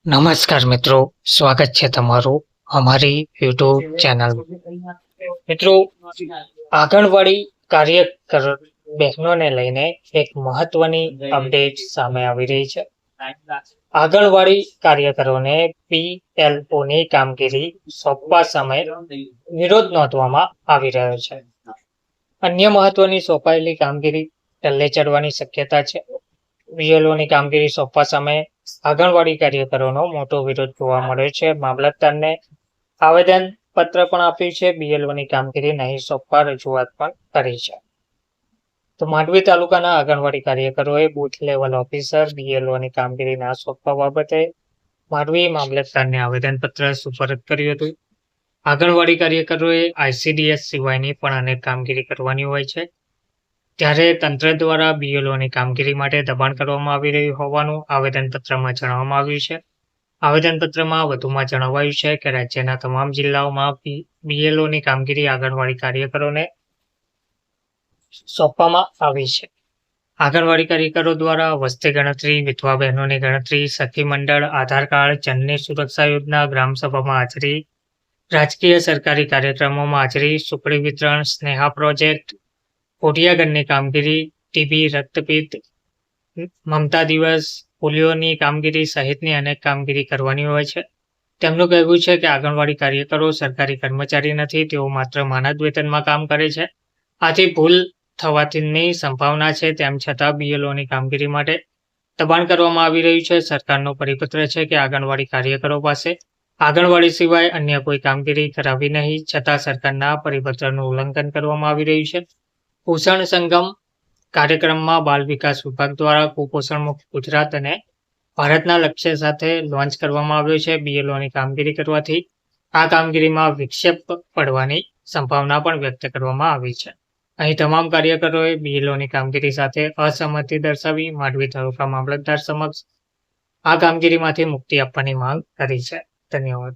નમસ્કાર મિત્રો, સ્વાગત છે તમારું અમારી યુટ્યુબ ચેનલ. મિત્રો, આંગણવાડી કાર્યકર બહેનોને લઈને એક મહત્વની અપડેટ સામે આવી રહી છે. આંગણવાડી કાર્યકરોને PLOની કામગીરી સોંપવા સમયે વિરોધ નોંધવામાં આવી રહ્યો છે. અન્ય મહત્વની સોંપાયેલી કામગીરી ટલ્લે ચડવાની શક્યતા છે. BLOની કામગીરી સોંપવા સમયે આંગણવાડી કાર્યકરોનો મોટો વિરોધ જોવા મળ્યો છે. મામલતદારને આવેદન પત્ર પણ આપ્યું છે. BLOની કામગીરી નહીં સોંપવા રજૂઆત પણ કરી છે. તો માંડવી તાલુકાના આંગણવાડી કાર્યકરોએ બુથ લેવલ ઓફિસર BLOની કામગીરી ના સોંપવા બાબતે માંડવી મામલતદારને આવેદનપત્ર સુપરત કર્યું હતું. આંગણવાડી કાર્યકરોએ ICDS સિવાયની પણ અનેક કામગીરી કરવાની હોય છે, ત્યારે તંત્ર દ્વારા BLOની કામગીરી માટે દબાણ કરવામાં આવી રહ્યું હોવાનું આવેદનપત્રમાં જણાવવામાં આવ્યું છે. આવેદનપત્રમાં વધુમાં જણાવાયું છે કે રાજ્યના તમામ જિલ્લાઓમાં BLOની કામગીરી આંગણવાડી કાર્યકરોને સોંપવામાં આવી છે. આંગણવાડી કાર્યકરો દ્વારા વસ્તી ગણતરી, વિધવા બહેનોની ગણતરી, સખી મંડળ, આધાર કાર્ડ, જનની સુરક્ષા યોજના, ગ્રામસભામાં હાજરી, રાજકીય સરકારી કાર્યક્રમોમાં હાજરી, સુપડી વિતરણ, સ્નેહા પ્રોજેક્ટ, કોટિયાગઢની કામગીરી, TB, રક્તપિત્ત, મમતા દિવસ, પોલિયોની કામગીરી સહિતની અનેક કામગીરી કરવાની હોય છે. તેમનું કહેવું છે કે આંગણવાડી કાર્યકરો સરકારી કર્મચારી નથી, તેઓ માત્ર માનદ વેતનમાં કામ કરે છે. આથી ભૂલ થવાની સંભાવના છે. તેમ છતાં BLOની કામગીરી માટે દબાણ કરવામાં આવી રહ્યું છે. સરકારનો પરિપત્ર છે કે આંગણવાડી કાર્યકરો પાસે આંગણવાડી સિવાય અન્ય કોઈ કામગીરી કરાવી નહીં, છતાં સરકારના પરિપત્રનું ઉલ્લંઘન કરવામાં આવી રહ્યું છે. પોષણ સંગમ કાર્યક્રમમાં બાલ વિકાસ વિભાગ દ્વારા કુપોષણ મુક્ત ગુજરાત અને ભારતના લક્ષ્ય સાથે લોન્ચ કરવામાં આવ્યો છે. BLOની કામગીરી કરવાથી આ કામગીરીમાં વિક્ષેપ પડવાની સંભાવના પણ વ્યક્ત કરવામાં આવી છે. અહીં તમામ કાર્યકરોએ BLOની કામગીરી સાથે અસહમતિ દર્શાવી માંડવી તાલુકા મામલતદાર સમક્ષ આ કામગીરીમાંથી મુક્તિ આપવાની માંગ કરી છે. ધન્યવાદ.